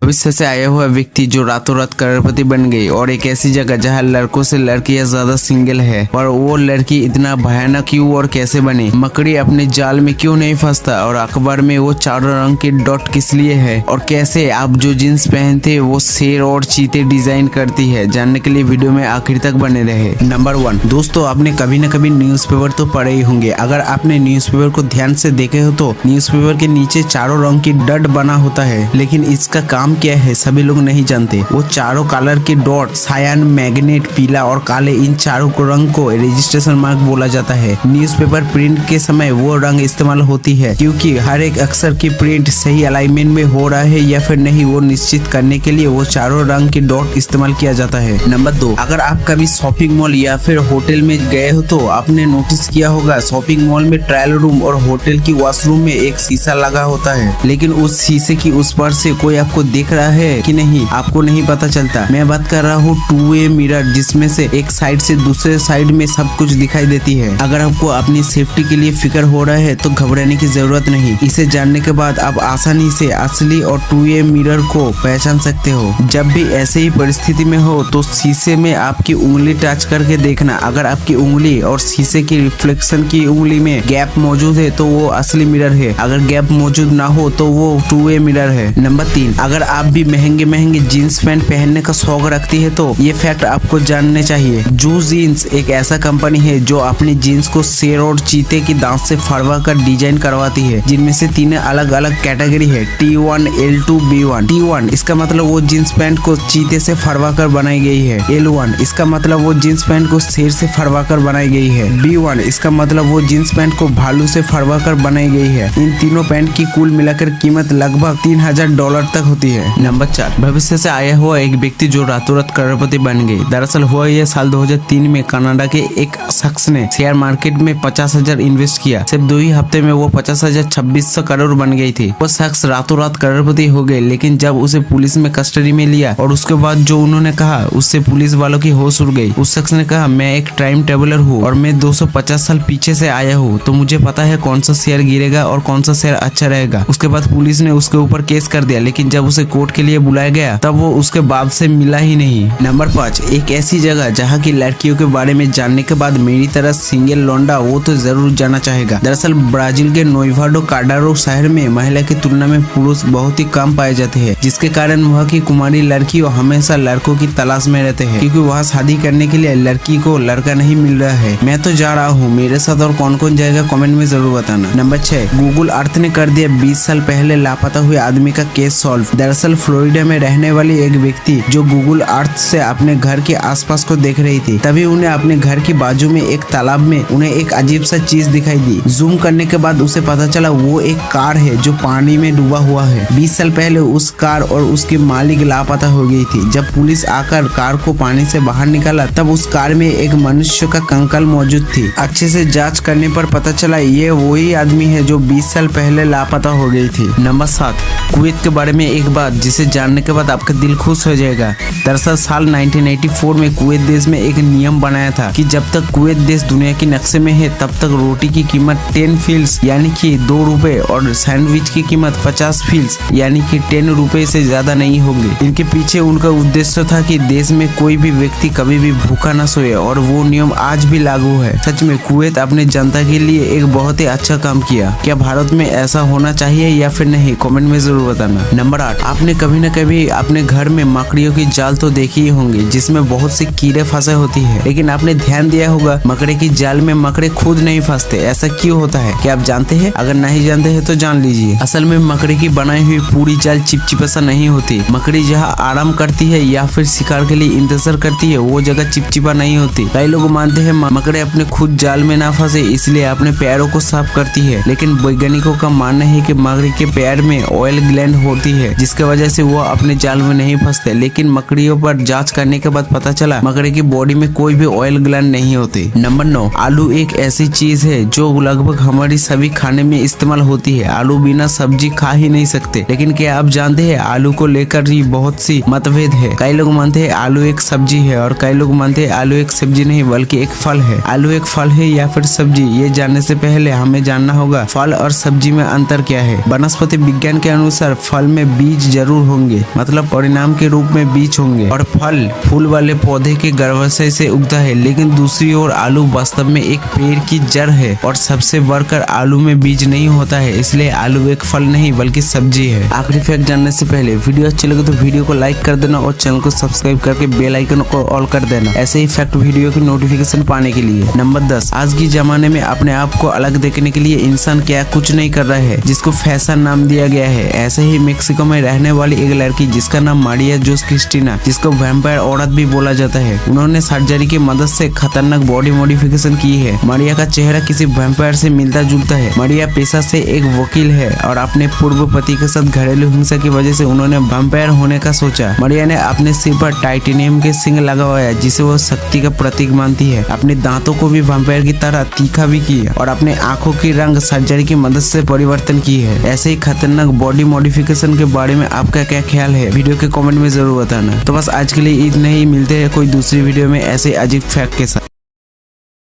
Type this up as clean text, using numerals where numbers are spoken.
भविष्य से आया हुआ व्यक्ति जो रातों रात करोड़पति बन गई और एक ऐसी जगह जहां लड़कों से लड़कियां ज्यादा सिंगल है, और वो लड़की इतना भयानक क्यों और कैसे बनी, मकड़ी अपने जाल में क्यों नहीं फंसता, और अखबार में वो चारों रंग के डॉट किस लिए है, और कैसे आप जो जींस पहनते वो शेर और चीते डिजाइन करती है। जानने के लिए वीडियो में आखिर तक बने रहे। नंबर 1, दोस्तों आपने कभी न कभी न्यूज़पेपर तो पढ़े ही होंगे। अगर आपने न्यूज़पेपर को ध्यान से देखे हो तो न्यूज़पेपर के नीचे चारों रंग की डट बना होता है, लेकिन इसका काम क्या है सभी लोग नहीं जानते। वो चारों कलर के डॉट सायान, मैग्नेट, पीला और काले, इन चारों रंग को रजिस्ट्रेशन मार्क बोला जाता है। न्यूज़पेपर प्रिंट के समय वो रंग इस्तेमाल होती है क्योंकि हर एक अक्षर की प्रिंट सही अलाइनमेंट में हो रहा है या फिर नहीं, वो निश्चित करने के लिए वो चारों रंग के डॉट इस्तेमाल किया जाता है। नंबर 2, अगर आप कभी शॉपिंग मॉल या फिर होटल में गए हो तो आपने नोटिस किया होगा शॉपिंग मॉल में ट्रायल रूम और होटल की वॉशरूम में एक शीशा लगा होता है, लेकिन उस शीशे की उस पार से कोई आपको देख रहा है कि नहीं, आपको नहीं पता चलता। मैं बात कर रहा हूँ टू वे मिरर, जिसमें से एक साइड से दूसरे साइड में सब कुछ दिखाई देती है। अगर आपको अपनी सेफ्टी के लिए फिक्र हो रहा है तो घबराने की जरूरत नहीं। इसे जानने के बाद आप आसानी से असली और टू वे मिरर को पहचान सकते हो। जब भी ऐसे ही परिस्थिति में हो तो शीशे में आपकी उंगली टच करके देखना। अगर आपकी उंगली और शीशे की रिफ्लेक्शन की उंगली में गैप मौजूद है तो वो असली मिरर है, अगर गैप मौजूद ना हो तो वो टू वे मिरर है। नंबर 3, अगर आप भी महंगे महंगे जीन्स पैंट पहनने का शौक रखती है तो ये फैक्ट आपको जानने चाहिए। जू जीन्स एक ऐसा कंपनी है जो अपनी जीन्स को शेर और चीते की दांत से फड़वा कर डिजाइन करवाती है, जिनमें से 3 अलग अलग कैटेगरी है, T1, L2, B1। T1 इसका मतलब वो जीन्स पैंट को चीते से फड़वा कर बनाई गई है। L1 इसका मतलब वो जीन्स पैंट को शेर से फड़वा कर बनाई गई है। B1 इसका मतलब वो जीन्स पैंट को भालू से फड़वा कर बनाई गई है। इन तीनों पैंट की कुल मिलाकर कीमत लगभग $3000 तक होती है। नंबर 4, भविष्य से आया हुआ एक व्यक्ति जो रातों रात करोड़पति बन गई। दरअसल हुआ यह साल 2003 में कनाडा के एक शख्स ने शेयर मार्केट में 50,000 इन्वेस्ट किया। सिर्फ 2 ही हफ्ते में वो 50,000 2600 करोड़ बन गई थी। वो शख्स रातों रात करोड़पति हो गए, लेकिन जब उसे पुलिस में कस्टडी में लिया और उसके बाद जो उन्होंने कहा उससे पुलिस वालों की होश उड़ गई। उस शख्स ने कहा, मैं एक टाइम टेबलर हूँ और मैं 250 साल पीछे से आया हूँ, तो मुझे पता है कौन सा शेयर गिरेगा और कौन सा शेयर अच्छा रहेगा। उसके बाद पुलिस ने उसके ऊपर केस कर दिया, लेकिन जब उसे कोर्ट के लिए बुलाया गया तब वो उसके बाप से मिला ही नहीं। नंबर 5, एक ऐसी जगह जहाँ की लड़कियों के बारे में जानने के बाद मेरी तरह सिंगल लौंडा वो तो जरूर जाना चाहेगा। दरअसल ब्राजील के नोइवाडो काडारो शहर में महिला की तुलना में पुरुष बहुत ही कम पाए जाते हैं, जिसके कारण वहाँ की कुमारी लड़कियों हमेशा लड़कों की तलाश में रहते हैं, क्योंकि वहाँ शादी करने के लिए लड़की को लड़का नहीं मिल रहा है। मैं तो जा रहा हूँ, मेरे साथ और कौन कौन जाएगा कमेंट में जरूर बताना। नंबर 6, गूगल अर्थ ने कर दिया 20 साल पहले लापता हुए आदमी का केस सॉल्व। दरअसल फ्लोरिडा में रहने वाली एक व्यक्ति जो गूगल अर्थ से अपने घर के आसपास को देख रही थी, तभी उन्हें अपने घर के बाजू में एक तालाब में उन्हें एक अजीब सा चीज दिखाई दी। जूम करने के बाद उसे पता चला वो एक कार है जो पानी में डूबा हुआ है। 20 साल पहले उस कार और उसके मालिक लापता हो गई थी। जब पुलिस आकर कार को पानी से बाहर निकाला तब उस कार में एक मनुष्य का कंकाल मौजूद थी। अच्छे से जांच करने पर पता चला ये वही आदमी है जो 20 साल पहले लापता हो गई थी। नंबर 7, कुवैत के बारे में एक बात जिसे जानने के बाद आपका दिल खुश हो जाएगा। दरअसल साल 1984 में कुवैत देश में एक नियम बनाया था कि जब तक कुवैत देश दुनिया के नक्शे में है तब तक रोटी की कीमत 10 फील्स यानी कि 2 रुपए और सैंडविच की कीमत 50 फील्स यानी कि 10 रुपए से ज्यादा नहीं होंगे। इनके पीछे उनका उद्देश्य था कि देश में कोई भी व्यक्ति कभी भी भूखा न सोए, और वो नियम आज भी लागू है। सच में कुवैत अपने जनता के लिए एक बहुत ही अच्छा काम किया। क्या भारत में ऐसा होना चाहिए या फिर नहीं, कमेंट में जरूर बताना। नंबर 8, आपने कभी न कभी अपने घर में मकड़ियों की जाल तो देखी ही होंगी जिसमें बहुत सी कीड़े फंसे होती है, लेकिन आपने ध्यान दिया होगा मकड़े की जाल में मकड़े खुद नहीं फंसते। ऐसा क्यों होता है, क्या आप जानते हैं? अगर नहीं जानते हैं तो जान लीजिए। असल में मकड़े की बनाई हुई पूरी जाल चिपचिपा नहीं होती। मकड़ी जहाँ आराम करती है या फिर शिकार के लिए इंतजार करती है वो जगह चिपचिपा नहीं होती। कई लोग मानते हैं मकड़े अपने खुद जाल में ना फंसे इसलिए अपने पैरों को साफ करती है, लेकिन वैज्ञानिकों का मानना है कि मकड़ी के पैर में ऑयल ग्लैंड होती है जिसकी वजह से वो अपने जाल में नहीं फंसते। लेकिन मकड़ियों पर जांच करने के बाद पता चला मकड़ी की बॉडी में कोई भी ऑयल ग्लैंड नहीं होती। नंबर 9, आलू एक ऐसी चीज है जो लगभग हमारी सभी खाने में इस्तेमाल होती है। आलू बिना सब्जी खा ही नहीं सकते, लेकिन क्या आप जानते हैं आलू को लेकर ही बहुत सी मतभेद है। कई लोग मानते हैं आलू एक सब्जी है और कई लोग मानते हैं आलू एक सब्जी नहीं बल्कि एक फल है। आलू एक फल है या फिर सब्जी, ये जानने से पहले हमें जानना होगा फल और सब्जी में अंतर क्या है। वनस्पति विज्ञान के अनुसार फल में बीज जरूर होंगे, मतलब परिणाम के रूप में बीज होंगे। और फल फूल वाले पौधे के गर्भाशय से उगता है, लेकिन दूसरी ओर आलू वास्तव में एक पेड़ की जड़ है और सबसे बढ़कर आलू में बीज नहीं होता है, इसलिए आलू एक फल नहीं बल्कि सब्जी है। आखिरी फैक्ट जानने से पहले वीडियो अच्छी लगे तो वीडियो को लाइक कर देना और चैनल को सब्सक्राइब करके बेल आइकन को ऑल कर देना, ऐसे ही फैक्ट वीडियो की नोटिफिकेशन पाने के लिए। नंबर 10, आज की जमाने में अपने आप को अलग देखने के लिए इंसान क्या कुछ नहीं कर रहा है, जिसको फैशन नाम दिया गया है। ऐसे ही मेक्सिको में रहने वाली एक लड़की जिसका नाम मारिया जोस क्रिस्टीना, जिसको वैम्पायर औरत भी बोला जाता है, उन्होंने सर्जरी की मदद से खतरनाक बॉडी मॉडिफिकेशन की है। मारिया का चेहरा किसी वैम्पायर से मिलता जुलता है। मारिया पेशा से एक वकील है और अपने पूर्व पति के साथ घरेलू हिंसा की वजह से उन्होंने वैम्पायर होने का सोचा। मारिया ने अपने सिर पर टाइटेनियम के सिंग लगवाया, जिसे वो शक्ति का प्रतीक मानती है। अपने दांतों को भी वैम्पायर की तरह तीखा भी किया और अपने आंखों की रंग सर्जरी की मदद से परिवर्तन की है। ऐसे ही खतरनाक बॉडी मॉडिफिकेशन के बारे में आपका क्या ख्याल है, वीडियो के कमेंट में जरूर बताना। तो बस आज के लिए इतना ही, मिलते हैं कोई दूसरी वीडियो में ऐसे अजीब फैक्ट के साथ।